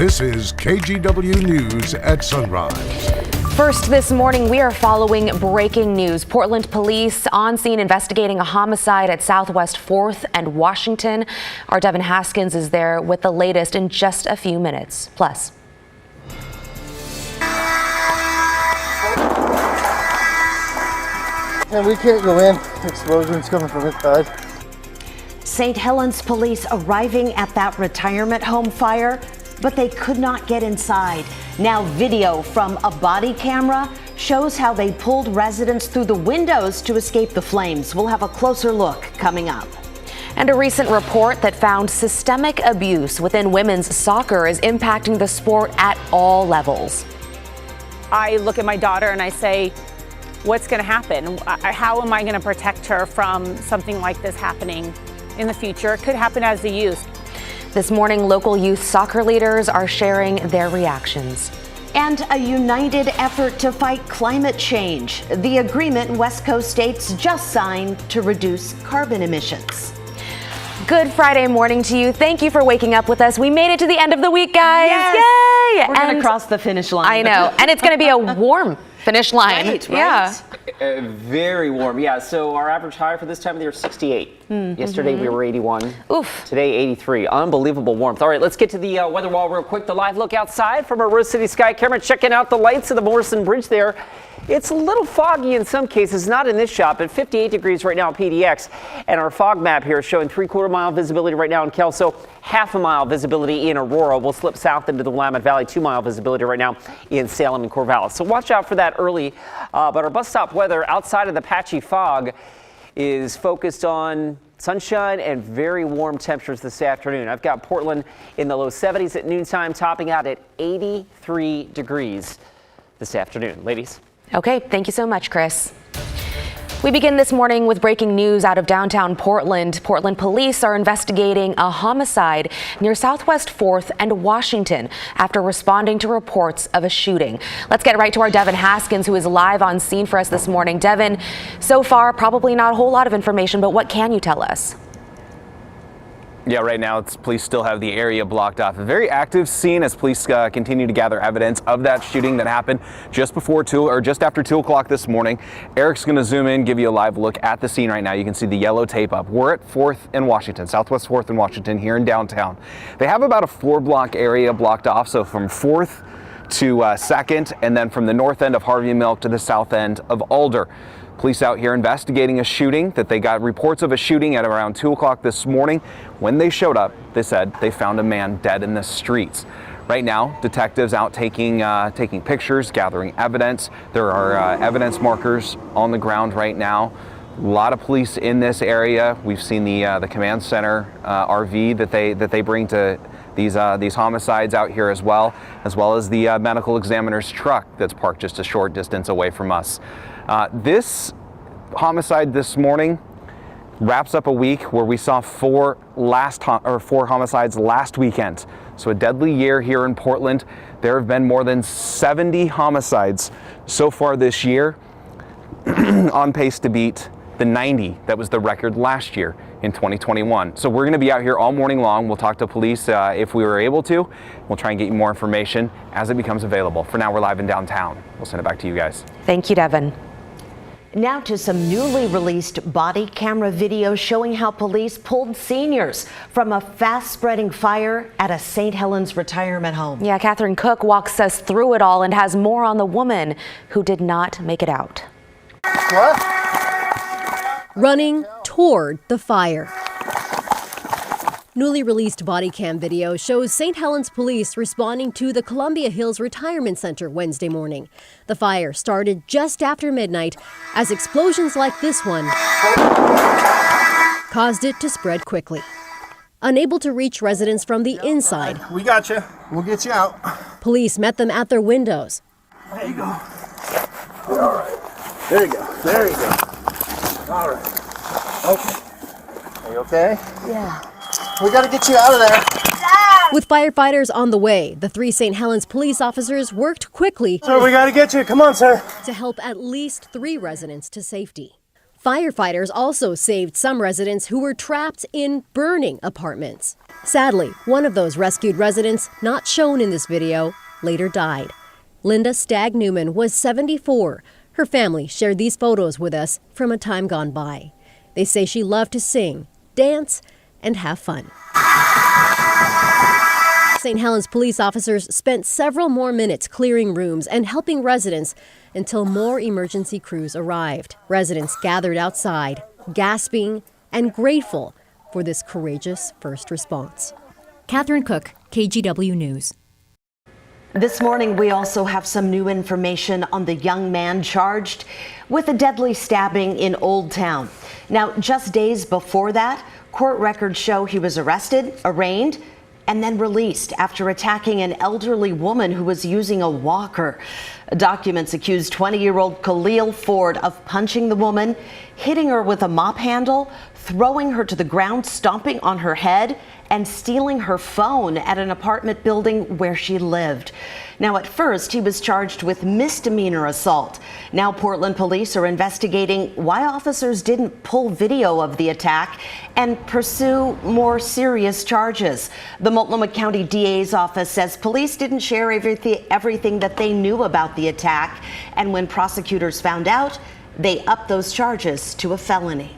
This is KGW News at Sunrise. First this morning, we are following breaking news. Portland police on scene investigating a homicide at Southwest 4th and Washington. Our Devin Haskins is there with the latest in just a few minutes. Plus. And we can't go in. Explosions coming from inside. St. Helens police arriving at that retirement home fire, but they could not get inside. Now video from a body camera shows how they pulled residents through the windows to escape the flames. We'll have a closer look coming up. And a recent report that found systemic abuse within women's soccer is impacting the sport at all levels. I look at my daughter and I say, what's going to happen? How am I going to protect her from something like this happening in the future? It could happen as a youth. This morning, local youth soccer leaders are sharing their reactions. And a united effort to fight climate change. The agreement West Coast states just signed to reduce carbon emissions. Good Friday morning to you. Thank you for waking up with us. We made it to the end of the week, guys. Yes. Yay! We're going to cross the finish line. I know. And it's going to be a warm finish line. Right. Yeah. Very warm. Yeah, so our average high for this time of the year is 68. Yesterday we were 81. Oof. Today 83. Unbelievable warmth. All right, let's get to the weather wall real quick. The live look outside from our Rose City Sky camera, checking out the lights of the Morrison Bridge there. It's a little foggy in some cases, not in this shot, but 58 degrees right now at PDX. And our fog map here is showing 3/4 mile visibility right now in Kelso, 1/2 mile visibility in Aurora. We'll slip south into the Willamette Valley, 2 mile visibility right now in Salem and Corvallis. So watch out for that early. But our bus stop weather outside of the patchy fog is focused on sunshine and very warm temperatures this afternoon. I've got Portland in the low 70s at noontime, topping out at 83 degrees this afternoon. Ladies. Okay, thank you so much, Chris. We begin this morning with breaking news out of downtown Portland. Portland police are investigating a homicide near Southwest 4th and Washington after responding to reports of a shooting. Let's get right to our Devin Haskins, who is live on scene for us this morning. Devin, so far, probably not a whole lot of information, but what can you tell us? Yeah, right now, police still have the area blocked off. A very active scene as police continue to gather evidence of that shooting that happened just after 2 o'clock this morning. Eric's going to zoom in, give you a live look at the scene right now. You can see the yellow tape up. We're at 4th and Washington, Southwest 4th and Washington here in downtown. They have about a 4-block area blocked off, so from 4th to 2nd, and then from the north end of Harvey Milk to the south end of Alder. Police out here investigating a shooting that they got reports of a shooting at around 2 o'clock this morning. When they showed up, they said they found a man dead in the streets. Right now, detectives out taking pictures, gathering evidence. There are evidence markers on the ground right now. A lot of police in this area. We've seen the command center RV that they bring to these homicides out here as well as the medical examiner's truck that's parked just a short distance away from us. This homicide this morning wraps up a week where we saw 4 homicides last weekend. So a deadly year here in Portland. There have been more than 70 homicides so far this year, on pace to beat the 90 that was the record last year in 2021. So we're going to be out here all morning long. We'll talk to police if we were able to. We'll try and get you more information as it becomes available. For now, we're live in downtown. We'll send it back to you guys. Thank you, Devin. Now to some newly released body camera video showing how police pulled seniors from a fast-spreading fire at a St. Helens retirement home. Yeah, Catherine Cook walks us through it all and has more on the woman who did not make it out. What? Running toward the fire. Newly released body cam video shows St. Helens police responding to the Columbia Hills Retirement Center Wednesday morning. The fire started just after midnight as explosions like this one caused it to spread quickly. Unable to reach residents from the inside, We got you. We'll get you out. police met them at their windows. There you go. All right. There you go. There you go. All right. Okay. Are you okay? Yeah. We got to get you out of there. With firefighters on the way, the 3 St. Helens police officers worked quickly Sir, we got to get you. Come on, sir. to help at least 3 residents to safety. Firefighters also saved some residents who were trapped in burning apartments. Sadly, one of those rescued residents, not shown in this video, later died. Linda Stagg Newman was 74. Her family shared these photos with us from a time gone by. They say she loved to sing, dance, and have fun. St. Helens police officers spent several more minutes clearing rooms and helping residents until more emergency crews arrived. Residents gathered outside, gasping and grateful for this courageous first response. Catherine Cook, KGW News. This morning, we also have some new information on the young man charged with a deadly stabbing in Old Town. Now, just days before that, court records show he was arrested, arraigned, and then released after attacking an elderly woman who was using a walker. Documents accuse 20-year-old Khalil Ford of punching the woman, hitting her with a mop handle, throwing her to the ground, stomping on her head, and stealing her phone at an apartment building where she lived. Now, at first, he was charged with misdemeanor assault. Now, Portland police are investigating why officers didn't pull video of the attack and pursue more serious charges. The Multnomah County DA's office says police didn't share everything that they knew about the attack, and when prosecutors found out, they upped those charges to a felony.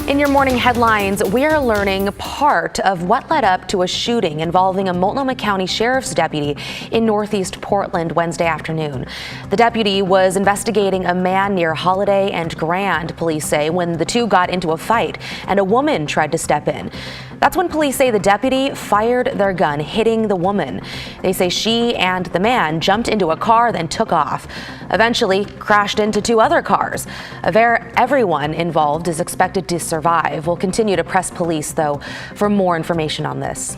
In your morning headlines, we are learning part of what led up to a shooting involving a Multnomah County Sheriff's deputy in Northeast Portland Wednesday afternoon. The deputy was investigating a man near Holiday and Grand, police say, when the two got into a fight and a woman tried to step in. That's when police say the deputy fired their gun, hitting the woman. They say she and the man jumped into a car, then took off. Eventually crashed into two other cars. Everyone involved is expected to survive. We'll continue to press police, though, for more information on this.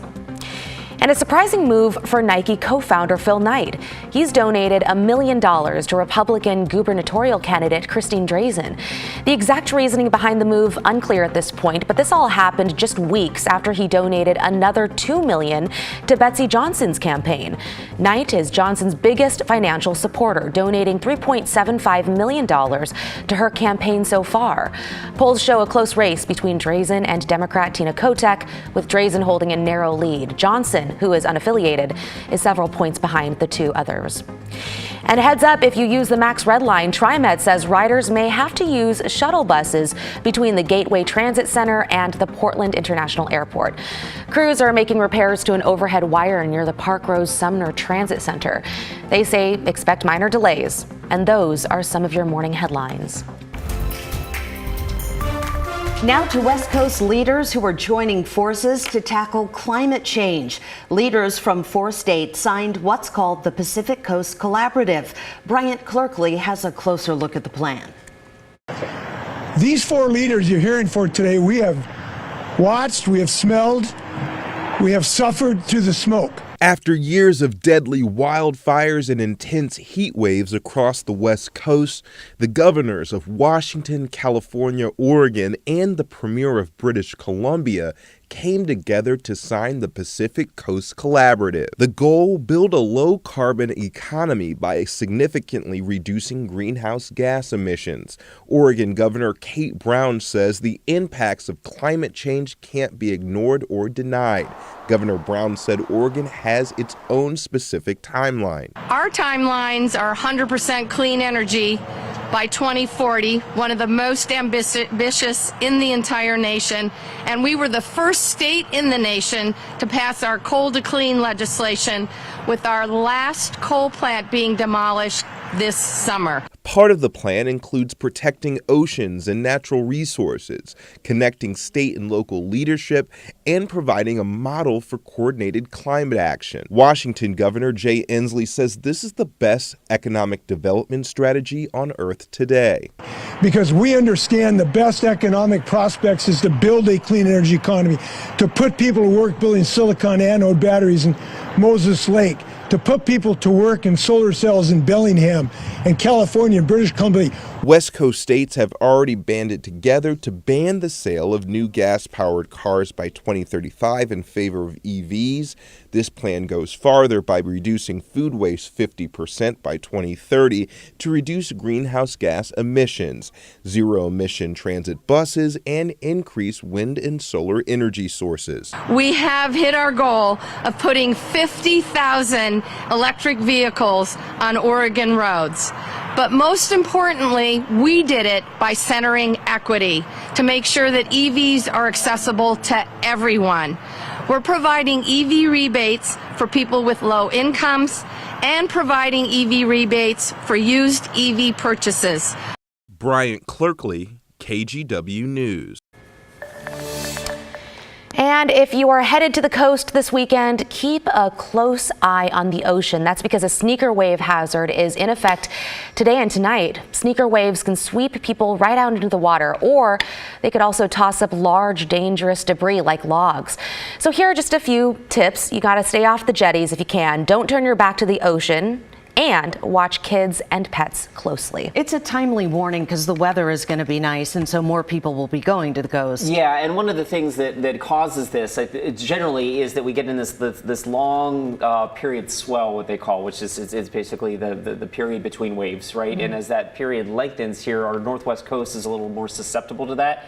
And a surprising move for Nike co-founder Phil Knight. He's donated $1 million to Republican gubernatorial candidate Christine Drazan. The exact reasoning behind the move unclear at this point, but this all happened just weeks after he donated another $2 million to Betsy Johnson's campaign. Knight is Johnson's biggest financial supporter, donating $3.75 million to her campaign so far. Polls show a close race between Drazan and Democrat Tina Kotek, with Drazan holding a narrow lead. Johnson, who is unaffiliated, is several points behind the two others. And heads up, if you use the Max Red Line, TriMet says riders may have to use shuttle buses between the Gateway Transit Center and the Portland International Airport. Crews are making repairs to an overhead wire near the Park Rose Sumner Transit Center. They say expect minor delays. And those are some of your morning headlines. Now to West Coast leaders who are joining forces to tackle climate change. Leaders from 4 states signed what's called the Pacific Coast Collaborative. Bryant Clerkley has a closer look at the plan. These 4 leaders you're hearing for today, we have watched, we have smelled, we have suffered through the smoke. After years of deadly wildfires and intense heat waves across the West Coast, the governors of Washington, California, Oregon, and the Premier of British Columbia came together to sign the Pacific Coast Collaborative. The goal, build a low-carbon economy by significantly reducing greenhouse gas emissions. Oregon Governor Kate Brown says the impacts of climate change can't be ignored or denied. Governor Brown said Oregon has its own specific timeline. Our timelines are 100% clean energy by 2040, one of the most ambitious in the entire nation, and we were the first state in the nation to pass our coal to clean legislation, with our last coal plant being demolished this summer. Part of the plan includes protecting oceans and natural resources, connecting state and local leadership, and providing a model for coordinated climate action. Washington Governor Jay Inslee says this is the best economic development strategy on earth today. Because we understand the best economic prospects is to build a clean energy economy, to put people to work building silicon anode batteries in Moses Lake, to put people to work in solar cells in Bellingham and California and British Columbia. West Coast states have already banded together to ban the sale of new gas-powered cars by 2035 in favor of EVs. This plan goes farther by reducing food waste 50% by 2030 to reduce greenhouse gas emissions, zero-emission transit buses, and increase wind and solar energy sources. We have hit our goal of putting 50,000 electric vehicles on Oregon roads. But most importantly, we did it by centering equity to make sure that EVs are accessible to everyone. We're providing EV rebates for people with low incomes and providing EV rebates for used EV purchases. Bryant Clerkley, KGW News. And if you are headed to the coast this weekend, keep a close eye on the ocean. That's because a sneaker wave hazard is in effect today and tonight. Sneaker waves can sweep people right out into the water, or they could also toss up large, dangerous debris like logs. So here are just a few tips. You got to stay off the jetties if you can. Don't turn your back to the ocean. And watch kids and pets closely. It's a timely warning because the weather is going to be nice, and so more people will be going to the coast. Yeah, and one of the things that causes this, it generally, is that we get in this long period swell, what they call, which is basically the period between waves, right? Mm-hmm. And as that period lengthens here, our northwest coast is a little more susceptible to that.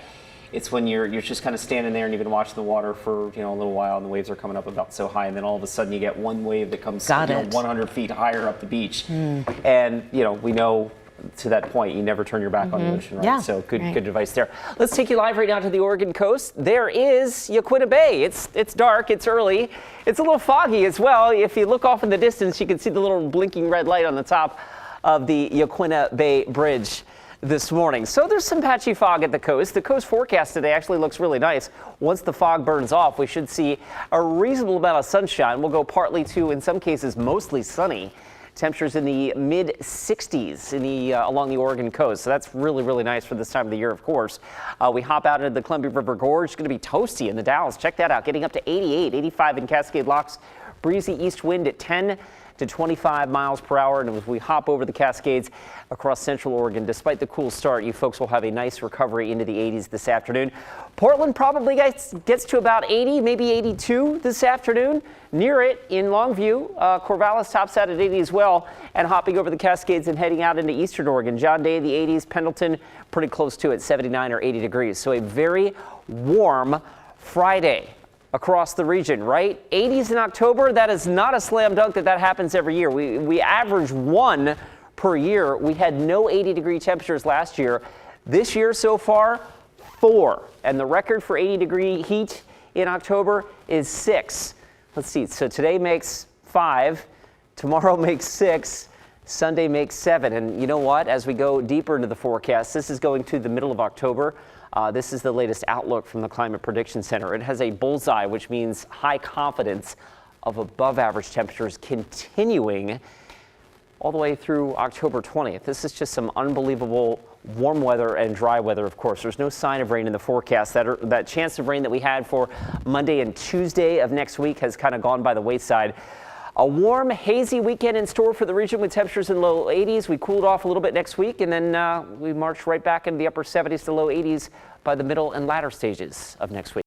It's when you're just kind of standing there and you've been watching the water for a little while, and the waves are coming up about so high, and then all of a sudden you get one wave that comes 100 feet higher up the beach, and we know to that point you never turn your back on the ocean, right? Yeah. So good advice there. Let's take you live right now to the Oregon coast. There is Yaquina Bay. It's dark, it's early, it's a little foggy as well. If you look off in the distance, you can see the little blinking red light on the top of the Yaquina Bay Bridge this morning. So there's some patchy fog at the coast. The coast forecast today actually looks really nice. Once the fog burns off, we should see a reasonable amount of sunshine. We'll go partly to, in some cases, mostly sunny. Temperatures in the mid 60s along the Oregon coast. So that's really, really nice for this time of the year, of course. We hop out into the Columbia River Gorge. It's going to be toasty in the Dalles. Check that out. Getting up to 88, 85 in Cascade Locks. Breezy east wind at 10 to 25 miles per hour. And as we hop over the Cascades across central Oregon, despite the cool start, you folks will have a nice recovery into the 80s this afternoon. Portland probably gets to about 80, maybe 82 this afternoon. Near it in Longview, Corvallis tops out at 80 as well. And hopping over the Cascades and heading out into eastern Oregon, John Day, the 80s, Pendleton pretty close to it, 79 or 80 degrees. So a very warm Friday across the region, right? 80s in October, that is not a slam dunk that happens every year. We average 1 per year. We had no 80-degree temperatures last year. This year so far, 4. And the record for 80-degree heat in October is 6. Let's see, so today makes 5, tomorrow makes 6, Sunday makes 7. And you know what? As we go deeper into the forecast, this is going to the middle of October. This is the latest outlook from the Climate Prediction Center. It has a bullseye, which means high confidence of above average temperatures continuing all the way through October 20th. This is just some unbelievable warm weather and dry weather, of course. There's no sign of rain in the forecast. That chance of rain that we had for Monday and Tuesday of next week has kind of gone by the wayside. A warm, hazy weekend in store for the region with temperatures in low 80s. We cooled off a little bit next week, and then we march right back into the upper 70s to low 80s by the middle and latter stages of next week.